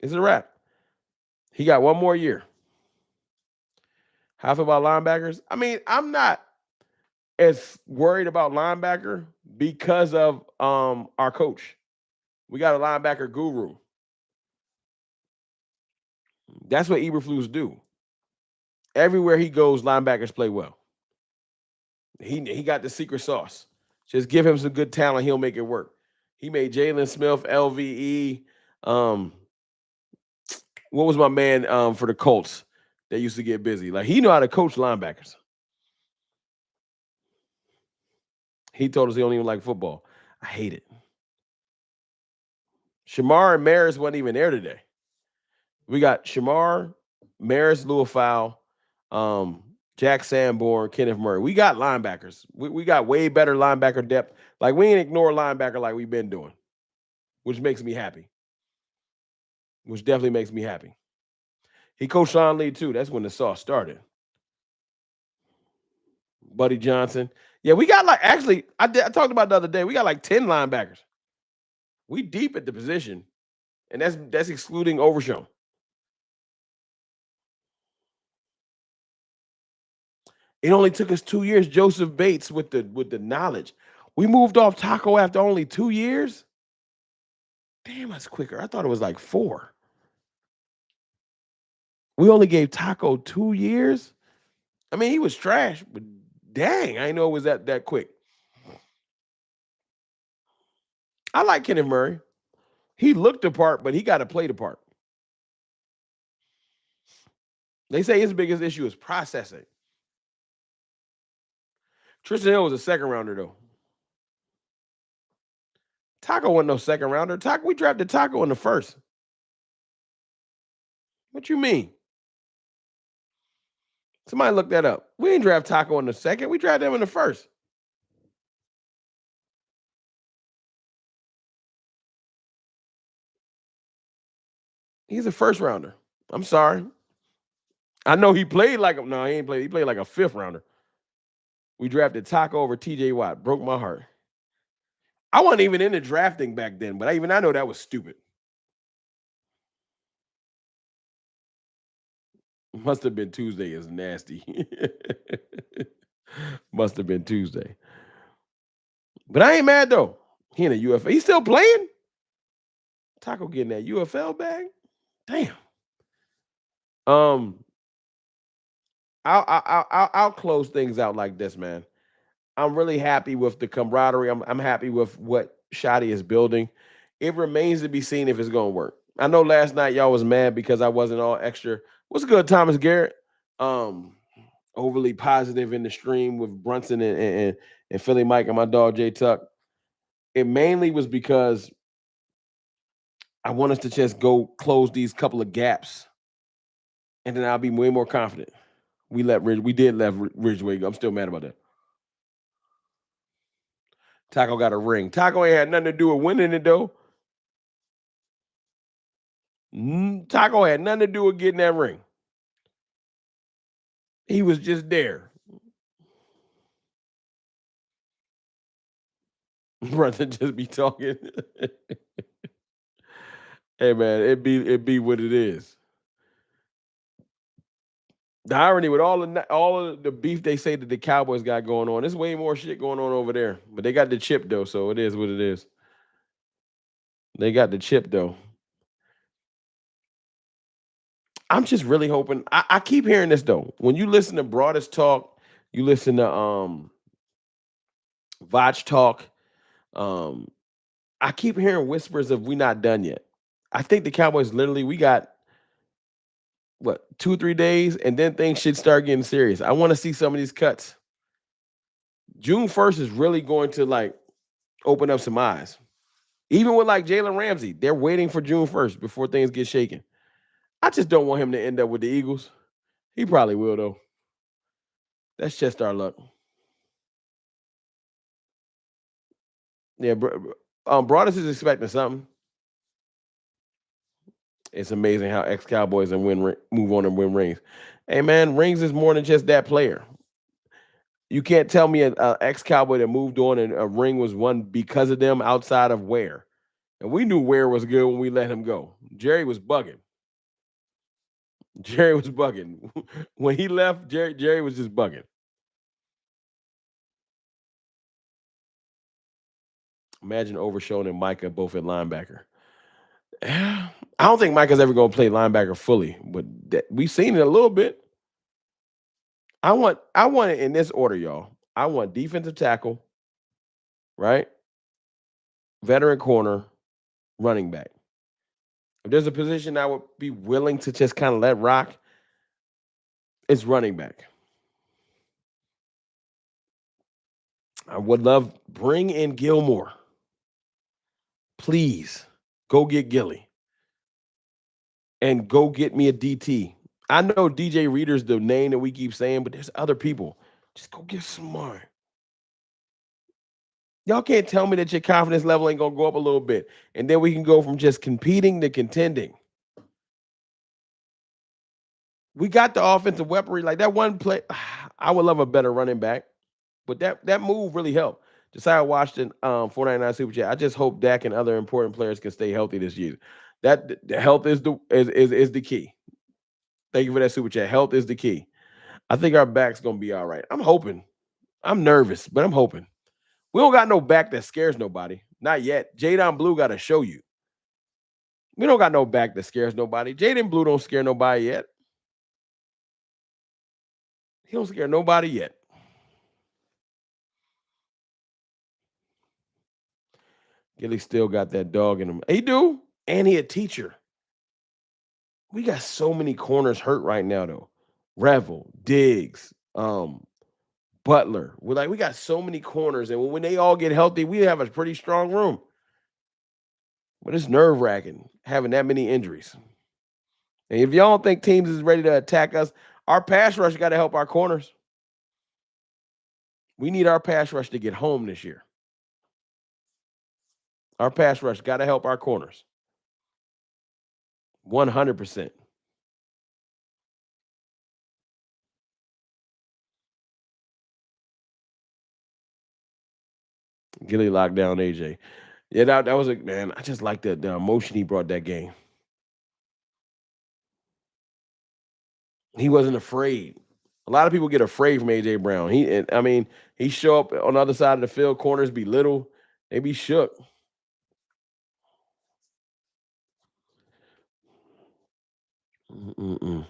Speaker 1: It's a wrap. He got one more year. How I feel about linebackers? I mean, I'm not as worried about linebacker because of our coach. We got a linebacker guru. That's what Eberflus do. Everywhere he goes, linebackers play well. He got the secret sauce. Just give him some good talent, he'll make it work. He made Jalen Smith, LVE. What was my man for the Colts that used to get busy? Like, he know how to coach linebackers. He told us he don't even like football. I hate it. Shamar and Maris wasn't even there today. We got Shamar, Maris Luafau, Jack Sanborn, Kenneth Murray. We got linebackers. We got way better linebacker depth. Like, we ain't ignore linebacker like we've been doing, which makes me happy. Which definitely makes me happy. He coached Sean Lee too. That's when the sauce started. Buddy Johnson. Yeah, we got like, actually, I talked about the other day. We got like 10 linebackers. We deep at the position, and that's excluding Overshown. It only took us 2 years. Joseph Bates with the knowledge. We moved off Taco after only 2 years. Damn, that's quicker. I thought it was like 4. We only gave Taco 2 years. I mean, he was trash, but dang, I didn't know it was that quick. I like Kenneth Murray. He looked the part, but he got to play the part. They say his biggest issue is processing. Tristan Hill was a second rounder, though. Taco wasn't no second rounder. We drafted Taco in the first. What you mean? Somebody look that up. We didn't draft Taco in the second. We drafted him in the first. He's a first rounder. I'm sorry. I know he played like no, he ain't played. He played like a fifth rounder. We drafted Taco over TJ Watt. Broke my heart. I wasn't even into drafting back then, but I know that was stupid. Must have been Tuesday is nasty. Must have been Tuesday. But I ain't mad though. He in a UFL. He's still playing? Taco getting that UFL bag? Damn. I'll close things out like this, man. I'm really happy with the camaraderie. I'm happy with what Shotty is building. It remains to be seen if it's gonna work. I know last night y'all was mad because I wasn't all extra. What's good, Thomas Garrett? Overly positive in the stream with Brunson and Philly Mike and my dog J Tuck. It mainly was because I want us to just go close these couple of gaps, and then I'll be way more confident. We did let Ridgeway go. I'm still mad about that. Taco got a ring. Taco ain't had nothing to do with winning it though. Taco had nothing to do with getting that ring. He was just there. Brother just be talking. Hey man, it be what it is. The irony with all of the beef they say that the Cowboys got going on, there's way more shit going on over there. But they got the chip though, so it is what it is. They got the chip though. I'm just really hoping. I keep hearing this though. When you listen to Broadest Talk, You listen to Vach talk. Um, I keep hearing whispers of we not done yet. I think the Cowboys literally we got what 2 or 3 days, and then things should start getting serious. I want to see some of these cuts. June 1st is really going to like open up some eyes. Even with like Jalen Ramsey, they're waiting for June 1st before things get shaken. I just don't want him to end up with the Eagles. He probably will though. That's just our luck. Yeah, Broadus is expecting something. It's amazing how ex-Cowboys and move on and win rings. Hey man, rings is more than just that player. You can't tell me an ex-Cowboy that moved on and a ring was won because of them outside of Ware. And we knew Ware was good when we let him go. Jerry was bugging. Jerry was bugging. When he left, Jerry was just bugging. Imagine Overshown and Micah both at linebacker. I don't think Micah's ever going to play linebacker fully, but we've seen it a little bit. I want it in this order, y'all. I want defensive tackle, right? Veteran corner, running back. If there's a position I would be willing to just kind of let rock, it's running back. I would love bring in Gilmore. Please go get Gilly and go get me a DT. I know DJ Reader's the name that we keep saying, but there's other people. Just go get some more. Y'all can't tell me that your confidence level ain't gonna go up a little bit, and then we can go from just competing to contending. We got the offensive weaponry. Like that one play, I would love a better running back, but that move really helped. Josiah Washington, 499 Super Chat. I just hope Dak and other important players can stay healthy this year. That the health is the key. Thank you for that Super Chat. Health is the key. I think our back's gonna be all right. I'm hoping. I'm nervous, but I'm hoping. We don't got no back that scares nobody. Not yet. Jadon Blue got to show you. We don't got no back that scares nobody. Jaden Blue don't scare nobody yet. He don't scare nobody yet. Gilly still got that dog in him. He do, and he a teacher. We got so many corners hurt right now, though. Revel, Diggs, Butler. We got so many corners, and when they all get healthy, we have a pretty strong room. But it's nerve-wracking having that many injuries. And if y'all don't think teams is ready to attack us, our pass rush got to help our corners. We need our pass rush to get home this year. Our pass rush got to help our corners. 100%. Gilly locked down AJ. Yeah, that was a man. I just like the emotion he brought that game. He wasn't afraid. A lot of people get afraid from AJ Brown. He show up on the other side of the field, corners be little, they be shook. Mm-mm.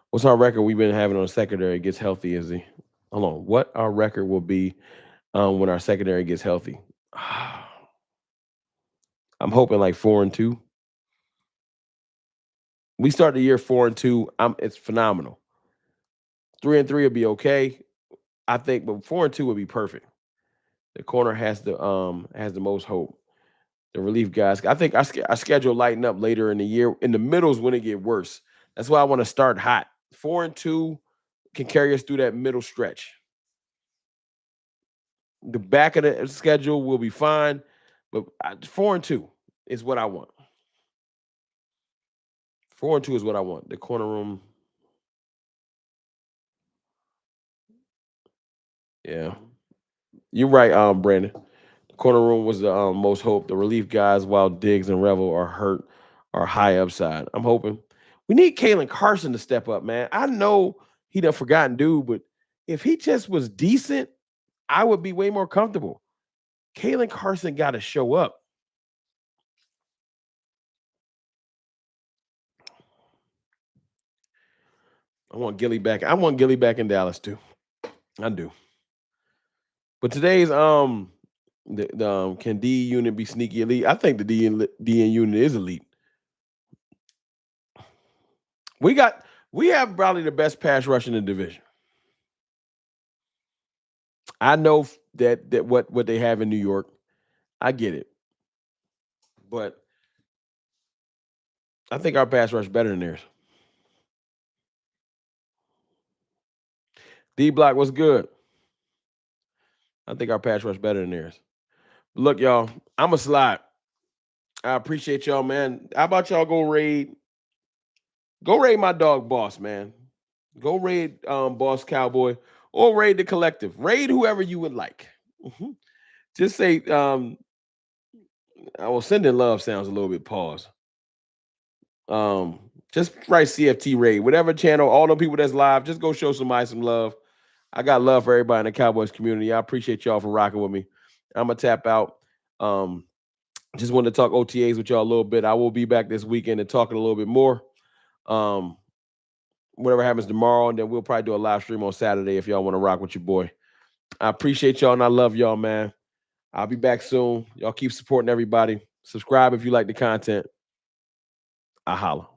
Speaker 1: What's our record we've been having on secondary gets healthy? Is he? Hold on. What our record will be when our secondary gets healthy? I'm hoping like 4-2. We start the year 4-2. It's phenomenal. 3-3 would be okay, I think, but 4-2 would be perfect. The corner has the most hope. The relief guys, I think our schedule lighten up later in the year. In the middles when it get worse. That's why I want to start hot. 4-2 can carry us through that middle stretch. The back of the schedule will be fine, but 4-2 is what I want. 4-2 is what I want. The corner room. Yeah. You're right, Brandon. The corner room was the most hope. The relief guys, while Diggs and Revel are hurt, are high upside. I'm hoping. We need Kalen Carson to step up, man. I know he done forgotten dude, but if he just was decent, I would be way more comfortable. Kalen Carson got to show up. I want Gilly back. I want Gilly back in Dallas too. I do. But today's can D unit be sneaky elite? I think the DN unit is elite. We have probably the best pass rush in the division. I know that what they have in New York. I get it. But I think our pass rush better than theirs. D Block was good. I think our pass rush better than theirs. Look, y'all, I'm a slide. I appreciate y'all, man. How about y'all go raid my dog Boss, man. Go raid Boss Cowboy or raid the collective. Raid whoever you would like. Just say I will send in love sounds a little bit pause. Just write CFT raid, whatever channel, all the people that's live, just go show somebody some love. I got love for everybody in the Cowboys community. I appreciate y'all for rocking with me. I'm gonna tap out. Just wanted to talk OTAs with y'all a little bit. I will be back this weekend and talking a little bit more. Whatever happens tomorrow, and then we'll probably do a live stream on Saturday if y'all want to rock with your boy. I appreciate y'all and I love y'all, man. I'll be back soon. Y'all keep supporting everybody. Subscribe if you like the content. I holla.